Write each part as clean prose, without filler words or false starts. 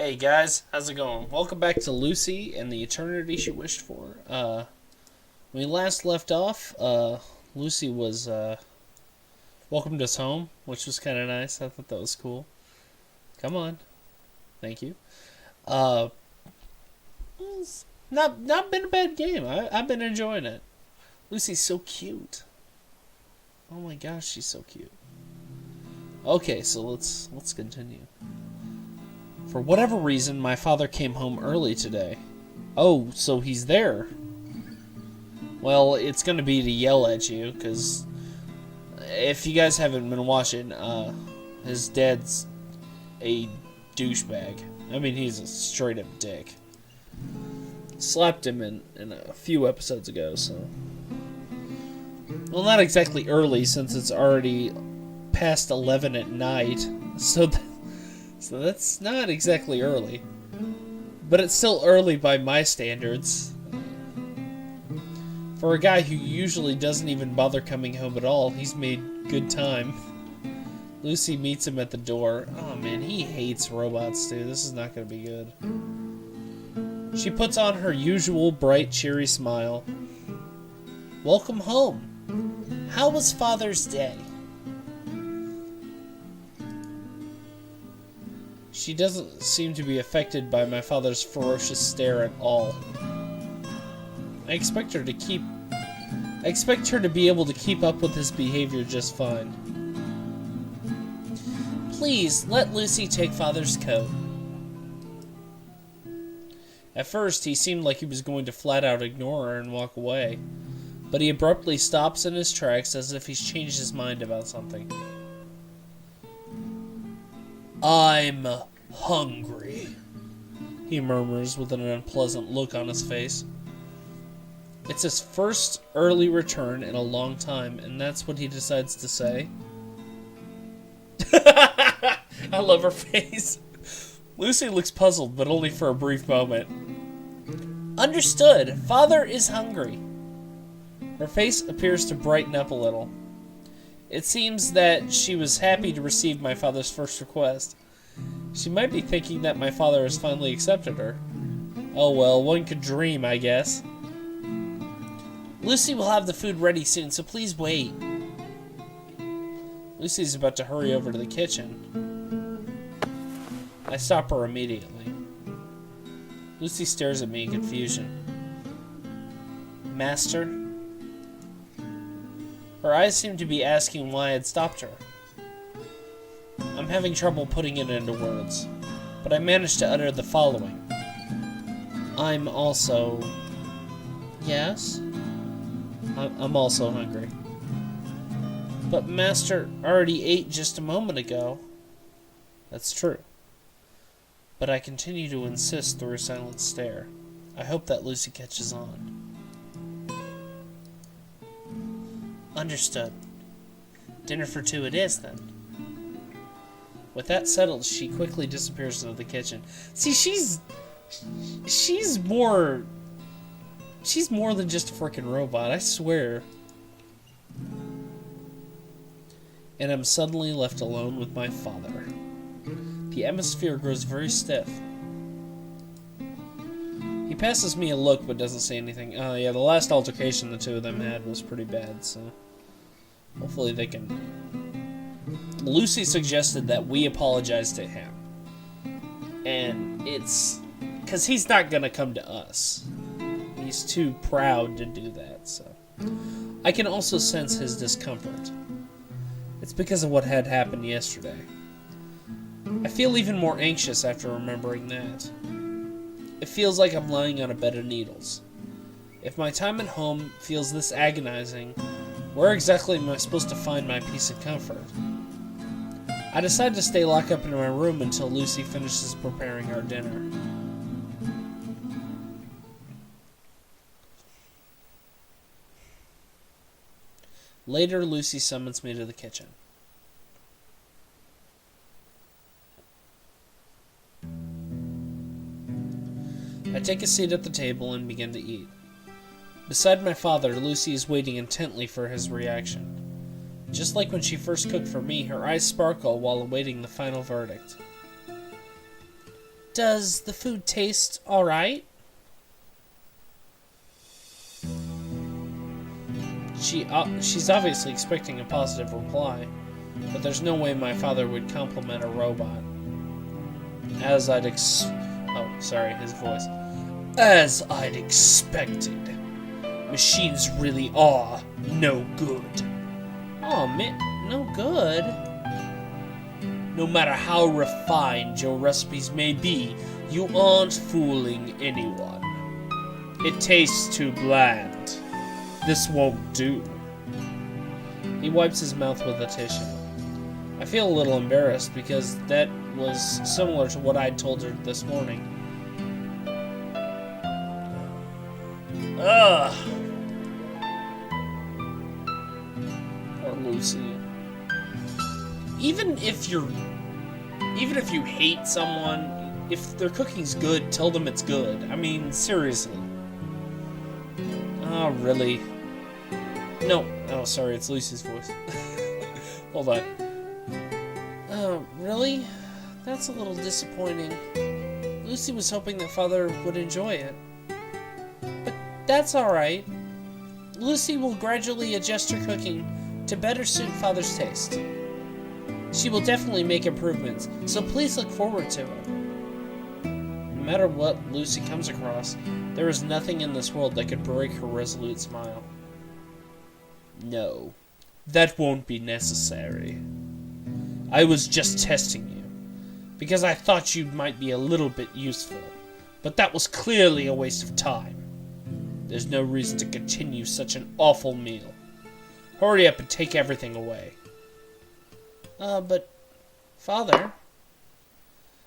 Hey guys, how's it going? Welcome back to Lucy and the Eternity She Wished For. When we last left off, Lucy was welcomed us home, which was kind of nice. I thought that was cool. Come on, thank you. It's not been a bad game. I've been enjoying it. Lucy's so cute. Oh my gosh, she's so cute. Okay, so let's continue. For whatever reason, my father came home early today. Oh, so he's there. Well, it's going to be to yell at you, because if you guys haven't been watching, his dad's a douchebag. I mean, he's a straight-up dick. Slapped him in a few episodes ago, so... Well, not exactly early, since it's already past 11 at night, so that's not exactly early. But it's still early by my standards. For a guy who usually doesn't even bother coming home at all, he's made good time. Lucy meets him at the door. Oh man, he hates robots, dude. This is not going to be good. She puts on her usual bright, cheery smile. Welcome home. How was Father's Day? She doesn't seem to be affected by my father's ferocious stare at all. I expect her to be able to keep up with his behavior just fine. Please, let Lucy take Father's coat. At first, he seemed like he was going to flat out ignore her and walk away, but he abruptly stops in his tracks as if he's changed his mind about something. I'm hungry, he murmurs with an unpleasant look on his face. It's his first early return in a long time, and that's what he decides to say. I love her face. Lucy looks puzzled, but only for a brief moment. Understood. Father is hungry. Her face appears to brighten up a little. It seems that she was happy to receive my father's first request. She might be thinking that my father has finally accepted her. Oh well, one could dream, I guess. Lucy will have the food ready soon, so please wait. Lucy's about to hurry over to the kitchen. I stop her immediately. Lucy stares at me in confusion. Master? Her eyes seem to be asking why I had stopped her. I'm having trouble putting it into words, but I managed to utter the following. I'm also... Yes? I'm also hungry. But Master already ate just a moment ago. That's true. But I continue to insist through a silent stare. I hope that Lucy catches on. Understood. Dinner for two it is, then. With that settled, she quickly disappears into the kitchen. See, she's more than just a freaking robot, I swear. And I'm suddenly left alone with my father. The atmosphere grows very stiff. He passes me a look but doesn't say anything. Oh yeah, the last altercation the two of them had was pretty bad, so hopefully they can... Lucy suggested that we apologize to him. And it's... because he's not gonna come to us. He's too proud to do that, so... I can also sense his discomfort. It's because of what had happened yesterday. I feel even more anxious after remembering that. It feels like I'm lying on a bed of needles. If my time at home feels this agonizing, where exactly am I supposed to find my peace and comfort? I decide to stay locked up in my room until Lucy finishes preparing our dinner. Later, Lucy summons me to the kitchen. I take a seat at the table and begin to eat. Beside my father, Lucy is waiting intently for his reaction. Just like when she first cooked for me, her eyes sparkle while awaiting the final verdict. Does the food taste alright? She's obviously expecting a positive reply, but there's no way my father would compliment a robot. As I'd his voice. As I'd expected. Machines really are no good. Oh, man, no good? No matter how refined your recipes may be, you aren't fooling anyone. It tastes too bland. This won't do. He wipes his mouth with a tissue. I feel a little embarrassed because that was similar to what I'd told her this morning. Ugh. Poor Lucy. Even if you hate someone, if their cooking's good, tell them it's good. I mean, seriously. Oh, really? No. Oh, sorry, it's Lucy's voice. Hold on. Oh, really? That's a little disappointing. Lucy was hoping that Father would enjoy it. But that's alright. Lucy will gradually adjust her cooking to better suit Father's taste. She will definitely make improvements, so please look forward to it. No matter what Lucy comes across, there is nothing in this world that could break her resolute smile. No, that won't be necessary. I was just testing you, because I thought you might be a little bit useful, but that was clearly a waste of time. There's no reason to continue such an awful meal. Hurry up and take everything away. But, Father...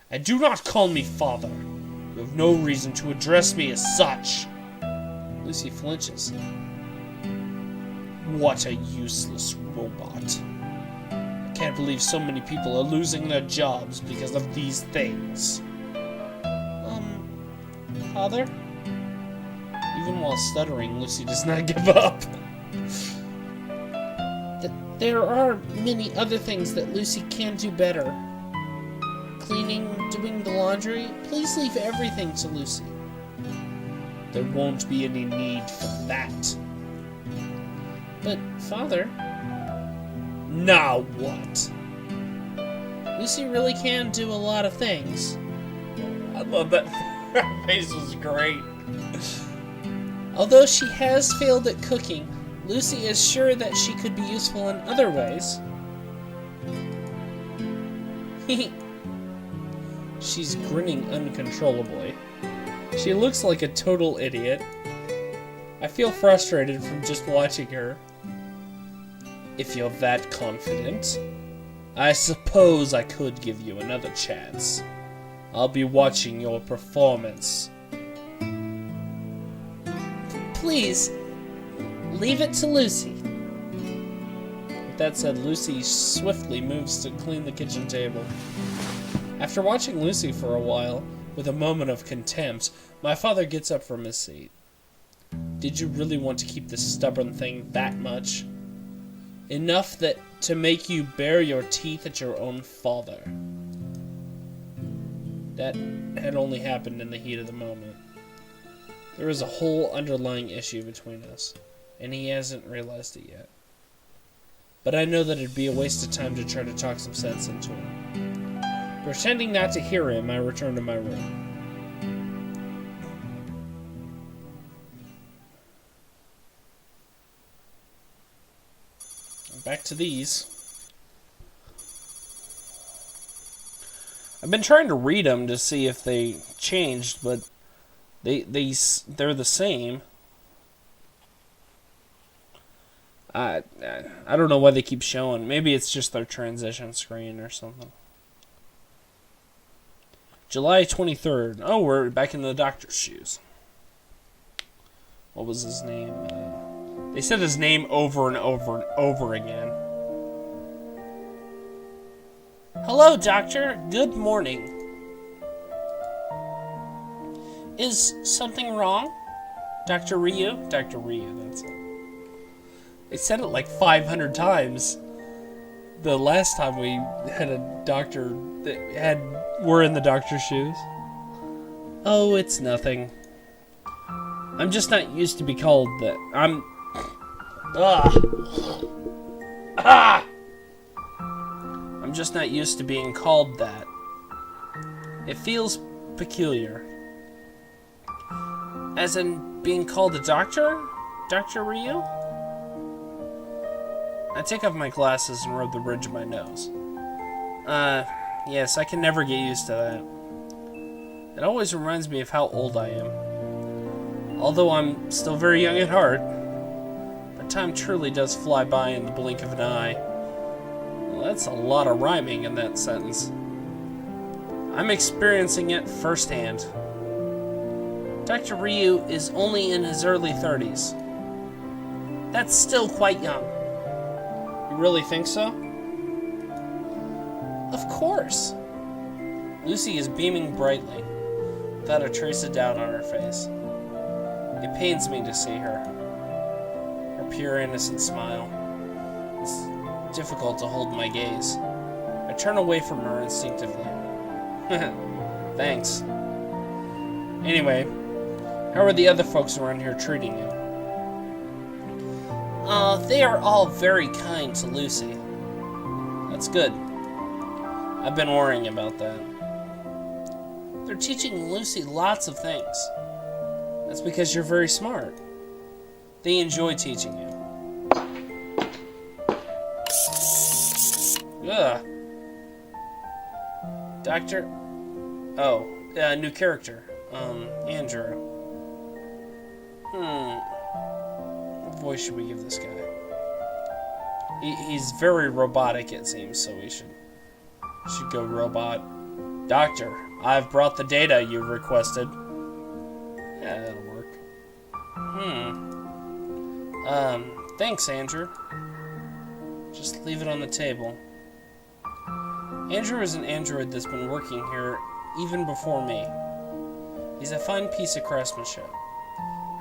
And do not call me Father. You have no reason to address me as such. Lucy flinches. What a useless robot. I can't believe so many people are losing their jobs because of these things. Father? Even while stuttering, Lucy does not give up. There are many other things that Lucy can do better. Cleaning, doing the laundry. Please leave everything to Lucy. There won't be any need for that. But, Father... Now what? Lucy really can do a lot of things. I love that. Her face was great. Although she has failed at cooking, Lucy is sure that she could be useful in other ways. She's grinning uncontrollably. She looks like a total idiot. I feel frustrated from just watching her. If you're that confident, I suppose I could give you another chance. I'll be watching your performance. Please, leave it to Lucy. With that said, Lucy swiftly moves to clean the kitchen table. After watching Lucy for a while, with a moment of contempt, my father gets up from his seat. Did you really want to keep this stubborn thing that much? Enough that to make you bare your teeth at your own father. That had only happened in the heat of the moment. There is a whole underlying issue between us, and he hasn't realized it yet. But I know that it'd be a waste of time to try to talk some sense into him. Pretending not to hear him, I return to my room. Back to these. I've been trying to read them to see if they changed, but they're the same. I don't know why they keep showing. Maybe it's just their transition screen or something. July 23rd. Oh, we're back in the doctor's shoes. What was his name? They said his name over and over and over again. Hello, Doctor. Good morning. Is something wrong? Dr. Ryu? Dr. Ryu, that's it. They said it like 500 times. The last time we had a doctor that were in the doctor's shoes. Oh, it's nothing. I'm just not used to be called that. I'm just not used to being called that. It feels peculiar. As in being called a doctor? Dr. Ryu? I take off my glasses and rub the bridge of my nose. Yes, I can never get used to that. It always reminds me of how old I am. Although I'm still very young at heart, but time truly does fly by in the blink of an eye. Well, that's a lot of rhyming in that sentence. I'm experiencing it firsthand. Dr. Ryu is only in his early 30s. That's still quite young. You really think so? Of course. Lucy is beaming brightly, without a trace of doubt on her face. It pains me to see her. Her pure, innocent smile. It's difficult to hold my gaze. I turn away from her instinctively. Thanks. Anyway, how are the other folks around here treating you? They are all very kind to Lucy. That's good. I've been worrying about that. They're teaching Lucy lots of things. That's because you're very smart. They enjoy teaching you. Ugh. Doctor... Oh, new character. Andrew. What voice should we give this guy? He's very robotic, it seems, so we should go robot. Doctor, I've brought the data you requested. Yeah, that'll work. Thanks, Andrew. Just leave it on the table. Andrew is an android that's been working here even before me. He's a fine piece of craftsmanship.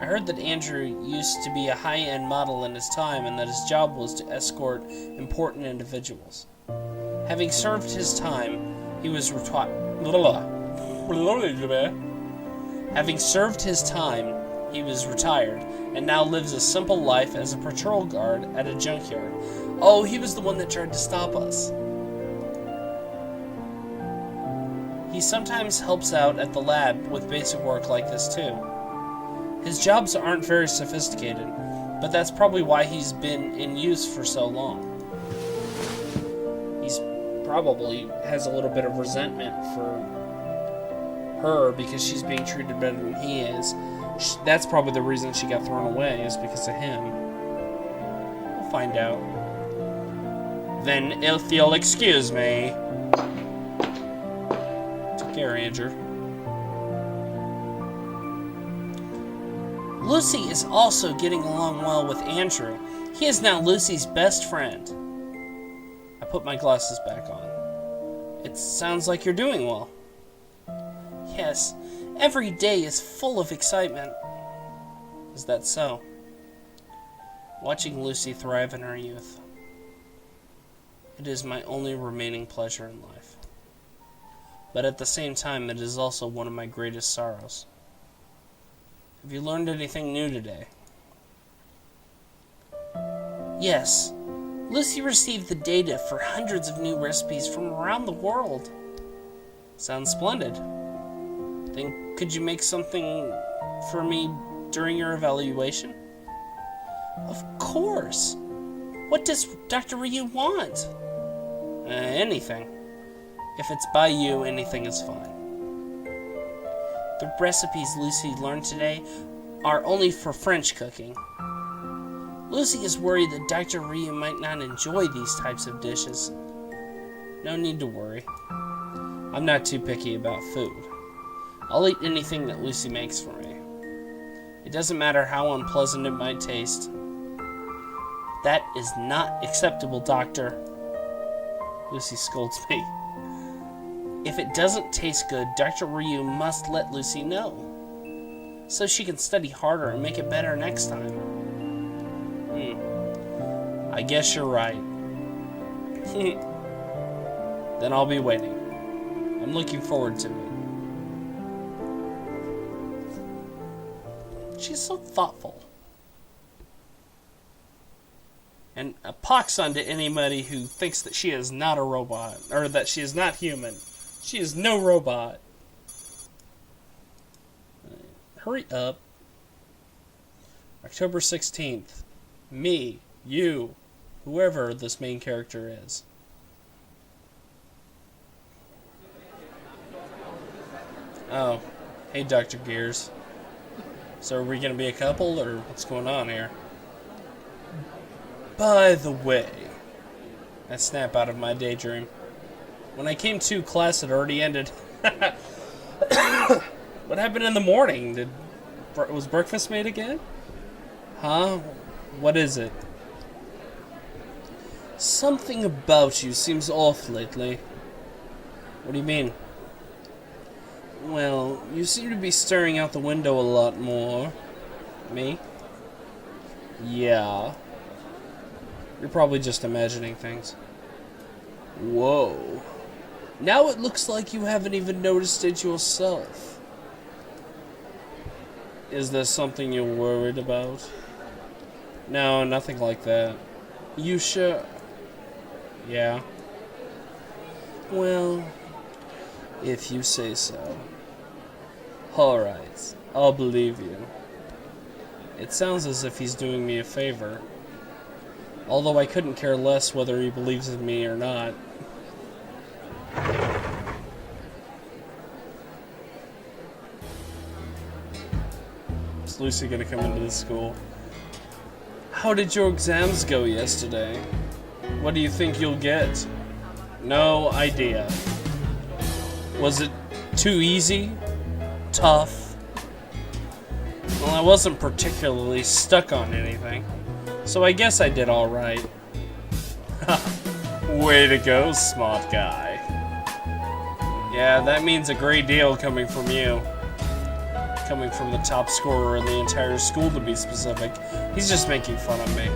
I heard that Andrew used to be a high-end model in his time and that his job was to escort important individuals. Having served his time, he was retired. Having served his time, he was retired, and now lives a simple life as a patrol guard at a junkyard. Oh, he was the one that tried to stop us. He sometimes helps out at the lab with basic work like this too. His jobs aren't very sophisticated, but that's probably why he's been in use for so long. He's probably has a little bit of resentment for her because she's being treated better than he is. That's probably the reason she got thrown away, is because of him. We'll find out. Then, if you'll excuse me. Take care, Andrew. Lucy is also getting along well with Andrew. He is now Lucy's best friend. I put my glasses back on. It sounds like you're doing well. Yes, every day is full of excitement. Is that so? Watching Lucy thrive in her youth. It is my only remaining pleasure in life. But at the same time, it is also one of my greatest sorrows. Have you learned anything new today? Yes. Lucy received the data for hundreds of new recipes from around the world. Sounds splendid. Then could you make something for me during your evaluation? Of course. What does Dr. Ryu want? Anything. If it's by you, anything is fine. The recipes Lucy learned today are only for French cooking. Lucy is worried that Dr. Ryu might not enjoy these types of dishes. No need to worry. I'm not too picky about food. I'll eat anything that Lucy makes for me. It doesn't matter how unpleasant it might taste. That is not acceptable, Doctor. Lucy scolds me. If it doesn't taste good, Dr. Ryu must let Lucy know, so she can study harder and make it better next time. I guess you're right. Then I'll be waiting. I'm looking forward to it. She's so thoughtful. And a pox onto anybody who thinks that she is not a robot, or that she is not human. She is no robot. Hurry up. October 16th. Me, you, whoever this main character is. Oh, hey Dr. Gears. So are we gonna be a couple, or what's going on here? By the way, I snap out of my daydream. When I came to, class had already ended. What happened in the morning? Was breakfast made again? Huh? What is it? Something about you seems off lately. What do you mean? Well, you seem to be staring out the window a lot more. Me? Yeah. You're probably just imagining things. Whoa. Now it looks like you haven't even noticed it yourself. Is there something you're worried about? No, nothing like that. You sure? Yeah. Well, if you say so. Alright, I'll believe you. It sounds as if he's doing me a favor. Although I couldn't care less whether he believes in me or not. Is Lucy gonna come into the school? How did your exams go yesterday? What do you think you'll get? No idea. Was it too easy? Tough? Well, I wasn't particularly stuck on anything. So I guess I did alright. Way to go, smart guy. Yeah, that means a great deal coming from you. Coming from the top scorer in the entire school, to be specific. He's just making fun of me.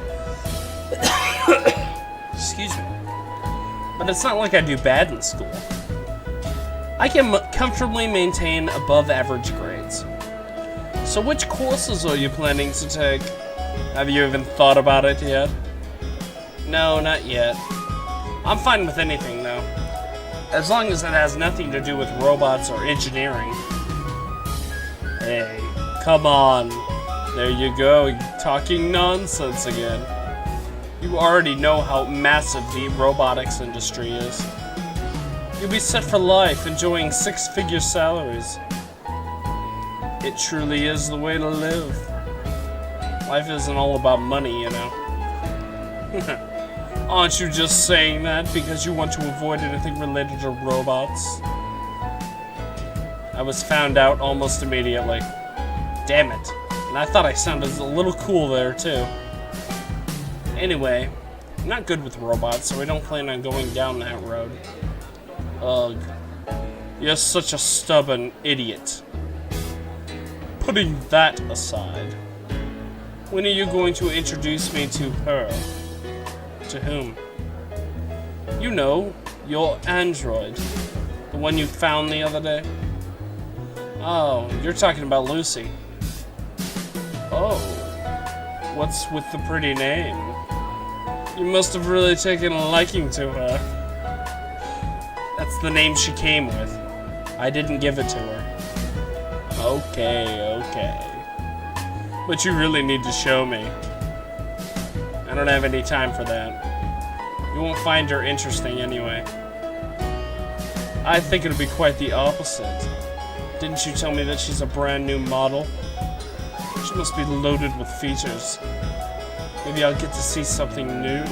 Excuse me. But it's not like I do bad in school. I can comfortably maintain above average grades. So which courses are you planning to take? Have you even thought about it yet? No, not yet. I'm fine with anything, though. As long as it has nothing to do with robots or engineering. Hey, come on. There you go, talking nonsense again. You already know how massive the robotics industry is. You'll be set for life, enjoying six-figure salaries. It truly is the way to live. Life isn't all about money, you know. Aren't you just saying that because you want to avoid anything related to robots? I was found out almost immediately. Damn it. And I thought I sounded a little cool there, too. Anyway, I'm not good with robots, so I don't plan on going down that road. Ugh. You're such a stubborn idiot. Putting that aside, when are you going to introduce me to her? To whom? You know, your android. The one you found the other day. Oh, you're talking about Lucy. Oh, what's with the pretty name? You must have really taken a liking to her. That's the name she came with. I didn't give it to her. Okay. But you really need to show me. I don't have any time for that. You won't find her interesting anyway. I think it'll be quite the opposite. Didn't you tell me that she's a brand new model? She must be loaded with features. Maybe I'll get to see something new.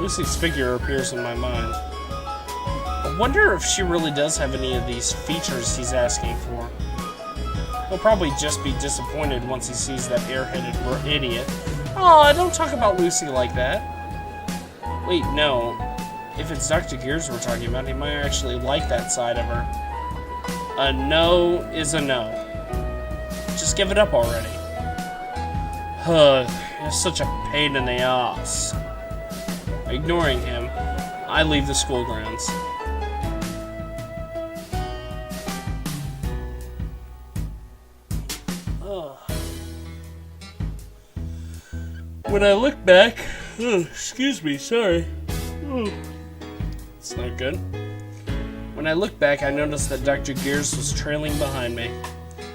Lucy's figure appears in my mind. I wonder if she really does have any of these features he's asking for. He'll probably just be disappointed once he sees that airheaded idiot. Aw, don't talk about Lucy like that. Wait, no. If it's Dr. Gears we're talking about, he might actually like that side of her. A no is a no. Just give it up already. Ugh, you're such a pain in the ass. Ignoring him, I leave the school grounds. When I look back... Oh, excuse me, sorry. Oh, it's not good. When I look back, I noticed that Dr. Gears was trailing behind me.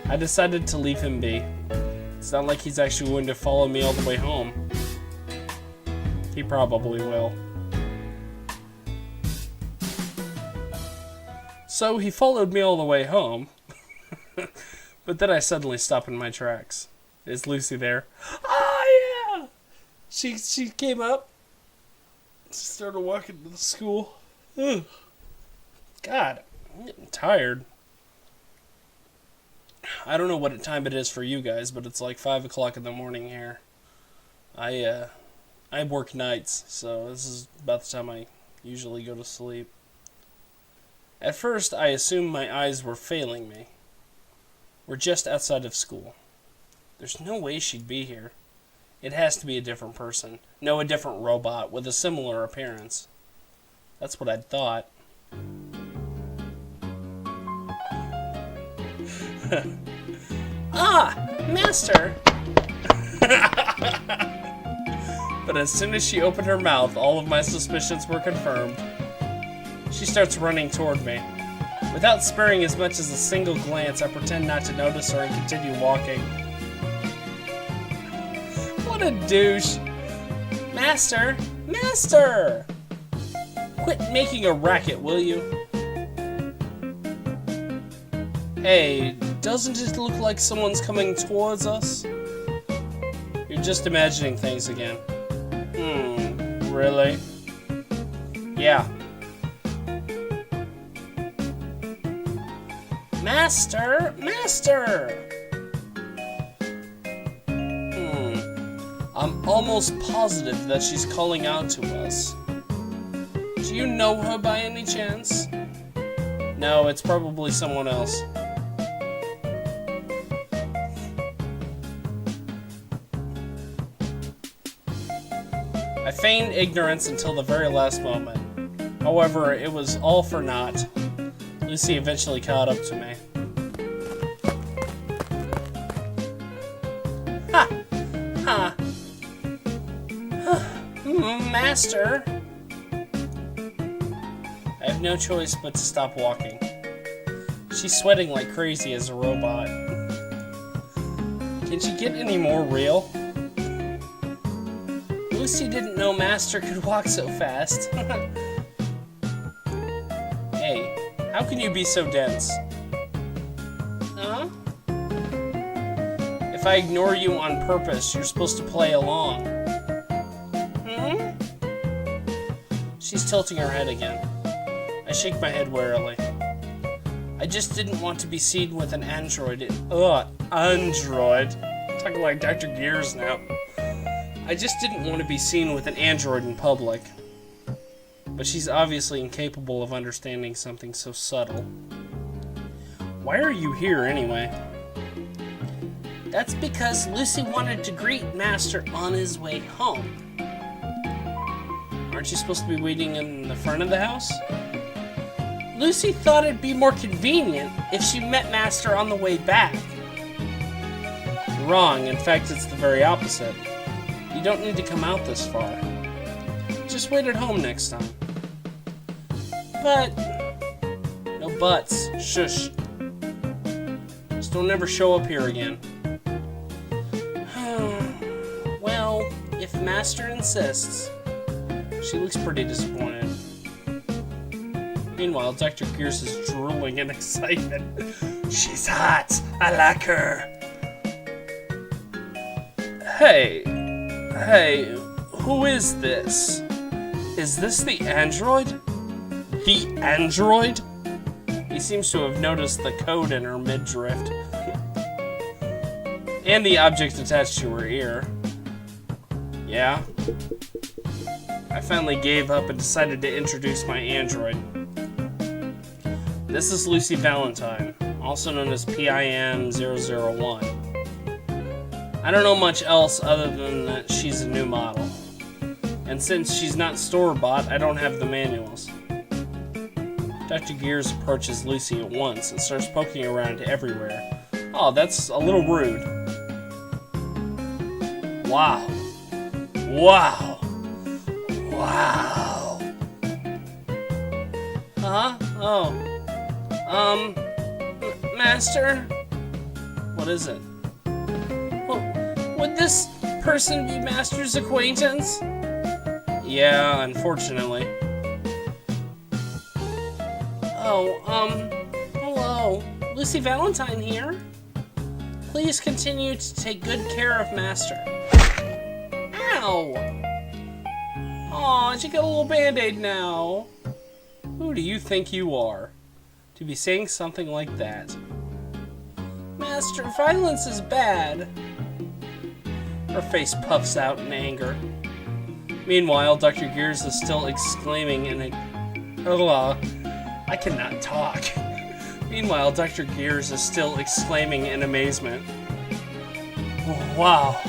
I decided to leave him be. It's not like he's actually going to follow me all the way home. He probably will. So he followed me all the way home. But then I suddenly stopped in my tracks. Is Lucy there? Oh yeah! She came up. She started walking to the school. Ugh. God, I'm getting tired. I don't know what time it is for you guys, but it's like 5 o'clock in the morning here. I work nights, so this is about the time I usually go to sleep. At first, I assumed my eyes were failing me. We're just outside of school. There's no way she'd be here. It has to be a different person. No, a different robot with a similar appearance. That's what I'd thought. Ah! Master! But as soon as she opened her mouth, all of my suspicions were confirmed. She starts running toward me. Without sparing as much as a single glance, I pretend not to notice her and continue walking. What a douche! Master! Master! Quit making a racket, will you? Hey, doesn't it look like someone's coming towards us? You're just imagining things again. Really? Yeah. Master! Master! I'm almost positive that she's calling out to us. Do you know her by any chance? No, it's probably someone else. I feigned ignorance until the very last moment. However, it was all for naught. Lucy eventually caught up to me. Ha! Ha! Master! I have no choice but to stop walking. She's sweating like crazy as a robot. Can she get any more real? Lucy didn't know Master could walk so fast. Hey, how can you be so dense? Huh? If I ignore you on purpose, you're supposed to play along. She's tilting her head again. I shake my head warily. I just didn't want to be seen with an android. Android. I'm talking like Dr. Gears now. I just didn't want to be seen with an android in public. But she's obviously incapable of understanding something so subtle. Why are you here anyway? That's because Lucy wanted to greet Master on his way home. Aren't you supposed to be waiting in the front of the house? Lucy thought it'd be more convenient if she met Master on the way back. You're wrong. In fact, it's the very opposite. You don't need to come out this far. Just wait at home next time. But... no buts. Shush. Just don't ever show up here again. Well, if Master insists. She looks pretty disappointed. Meanwhile, Dr. Gears is drooling in excitement. She's hot! I like her! Hey, who is this? Is this the android? The android? He seems to have noticed the code in her mid-drift. And the object attached to her ear. Yeah? I finally gave up and decided to introduce my android. This is Lucy Valentine, also known as PIM-001. I don't know much else other than that she's a new model. And since she's not store-bought, I don't have the manuals. Dr. Gears approaches Lucy at once and starts poking around everywhere. Oh, that's a little rude. Wow. Wow. Wow. Huh? Oh. Master? What is it? Would this person be Master's acquaintance? Yeah, unfortunately. Oh, hello. Lucy Valentine here. Please continue to take good care of Master. Ow! Aw, she got a little band-aid now. Who do you think you are to be saying something like that? Master, violence is bad. Her face puffs out in anger. Meanwhile, Dr. Gears is still exclaiming in a... I cannot talk. Meanwhile, Dr. Gears is still exclaiming in amazement. Wow.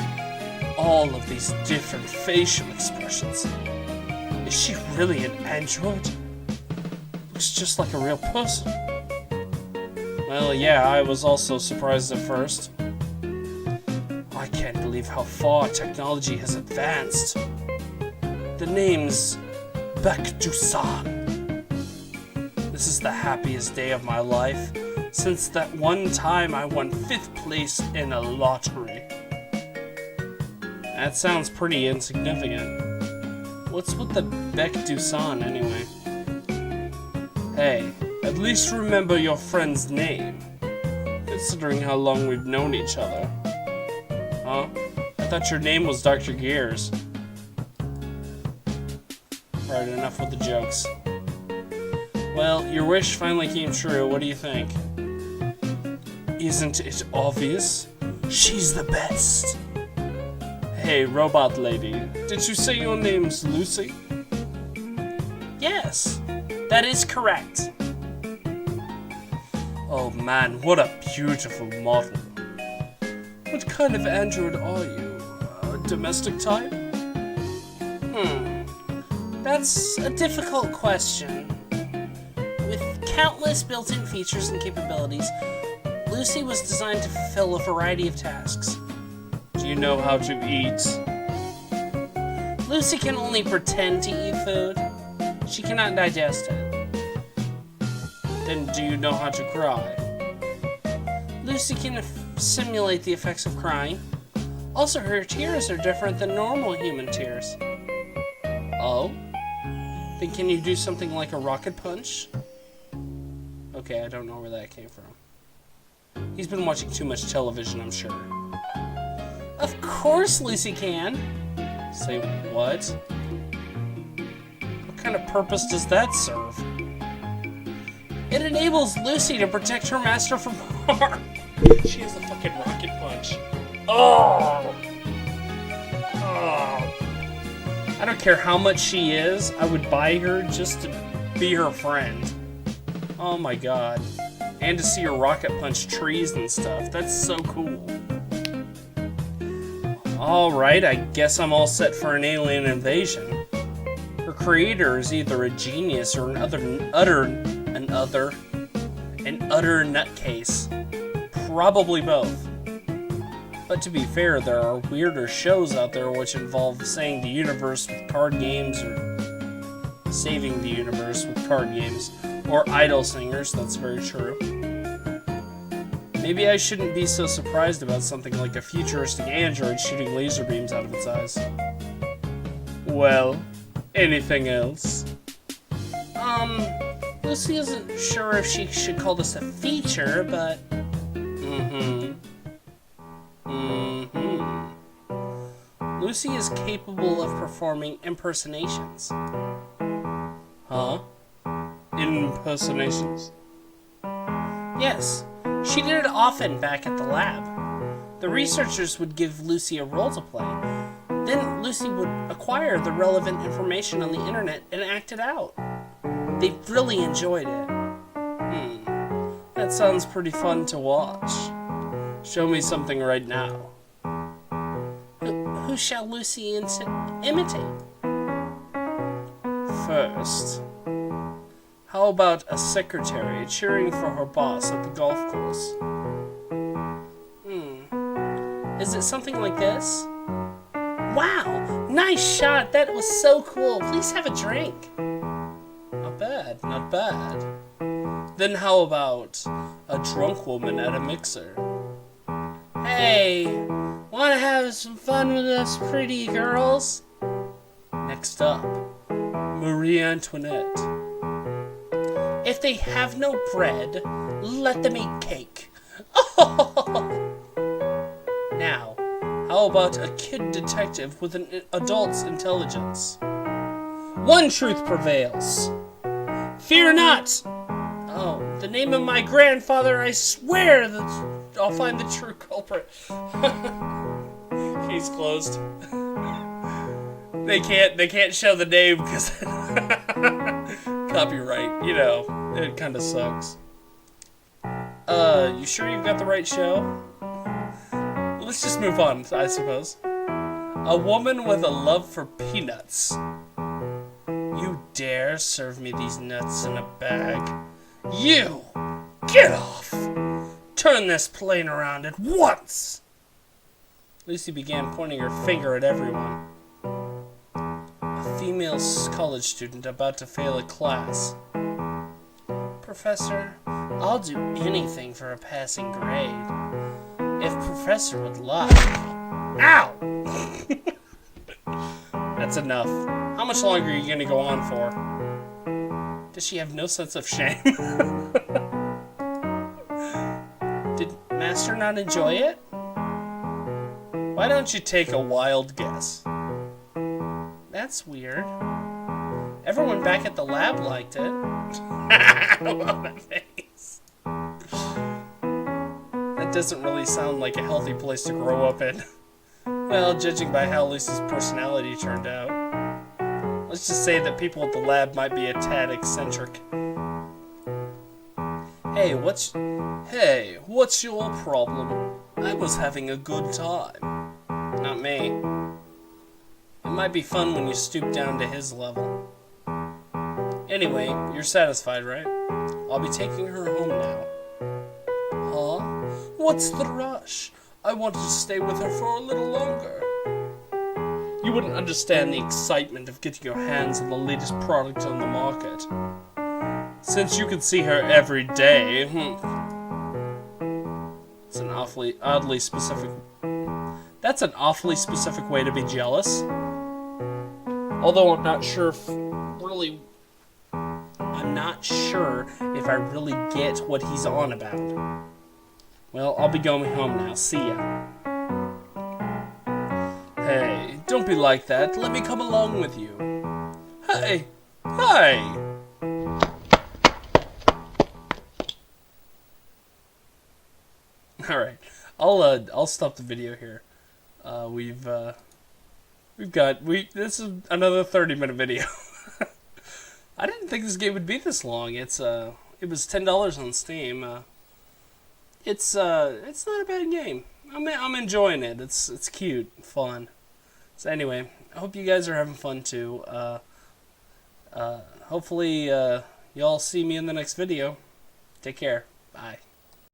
All of these different facial expressions. Is she really an android? Looks just like a real person. Well, yeah, I was also surprised at first. I can't believe how far technology has advanced. The name's Baekdu-san. This is the happiest day of my life since that one time I won 5th place in a lottery. That sounds pretty insignificant. What's with the Baekdu-san anyway? Hey, at least remember your friend's name, considering how long we've known each other. Huh? I thought your name was Dr. Gears. Right, enough with the jokes. Well, your wish finally came true. What do you think? Isn't it obvious? She's the best. Hey, robot lady, did you say your name's Lucy? Yes, that is correct. Oh man, what a beautiful model. What kind of android are you? Domestic type? That's a difficult question. With countless built-in features and capabilities, Lucy was designed to fulfill a variety of tasks. Do you know how to eat? Lucy can only pretend to eat food. She cannot digest it. Then do you know how to cry? Lucy can simulate the effects of crying. Also, her tears are different than normal human tears. Oh? Then can you do something like a rocket punch? Okay, I don't know where that came from. He's been watching too much television, I'm sure. Of course Lucy can. Say what? What kind of purpose does that serve? It enables Lucy to protect her master from harm. She has a fucking rocket punch. Oh! Oh! I don't care how much she is, I would buy her just to be her friend. Oh my god. And to see her rocket punch trees and stuff. That's so cool. Alright, I guess I'm all set for an alien invasion. Her creator is either a genius or an utter nutcase. Probably both. But to be fair, there are weirder shows out there which involve saving the universe with card games, or saving the universe with card games, or idol singers. That's very true. Maybe I shouldn't be so surprised about something like a futuristic android shooting laser beams out of its eyes. Well, anything else? Lucy isn't sure if she should call this a feature, but... Lucy is capable of performing impersonations. Huh? Impersonations? Yes, she did it often back at the lab. The researchers would give Lucy a role to play. Then Lucy would acquire the relevant information on the internet and act it out. They really enjoyed it. That sounds pretty fun to watch. Show me something right now. Who shall Lucy imitate? First, how about a secretary cheering for her boss at the golf course? Is it something like this? Wow, Nice shot. That was so cool. Please have a drink. Not bad. Not bad. Then how about a drunk woman at a mixer? Hey, wanna have some fun with us pretty girls? Next up, Marie Antoinette. If they have no bread, let them eat cake. Now, how about a kid detective with an adult's intelligence? One truth prevails. Fear not! Oh, the name of my grandfather, I swear that I'll find the true culprit. Case closed. They can't show the name because copyright, you know, it kind of sucks. You sure you've got the right show? Let's just move on, I suppose. A woman with a love for peanuts. You dare serve me these nuts in a bag? You! Get off! Turn this plane around at once! Lucy began pointing her finger at everyone. A female college student about to fail a class. Professor, I'll do anything for a passing grade. If Professor would like. Ow! That's enough. How much longer are you going to go on for? Does she have no sense of shame? Did Master not enjoy it? Why don't you take a wild guess? That's weird. Everyone back at the lab liked it. That face. That doesn't really sound like a healthy place to grow up in. Well, judging by how Lucy's personality turned out. Let's just say that people at the lab might be a tad eccentric. Hey, what's your problem? I was having a good time. Not me. It might be fun when you stoop down to his level. Anyway, you're satisfied, right? I'll be taking her home now. Huh? What's the rush? I wanted to stay with her for a little longer. You wouldn't understand the excitement of getting your hands on the latest product on the market. Since you can see her every day, it's an oddly specific... That's an awfully specific way to be jealous. Although I'm not sure if I really get what he's on about. Well, I'll be going home now. See ya. Hey, don't be like that. Let me come along with you. Hey! Hey! Alright. I'll stop the video here. This is another 30-minute video. I didn't think this game would be this long. It was $10 on Steam. It's not a bad game. I'm enjoying it. It's cute, fun. So anyway, I hope you guys are having fun too. Hopefully y'all see me in the next video. Take care. Bye.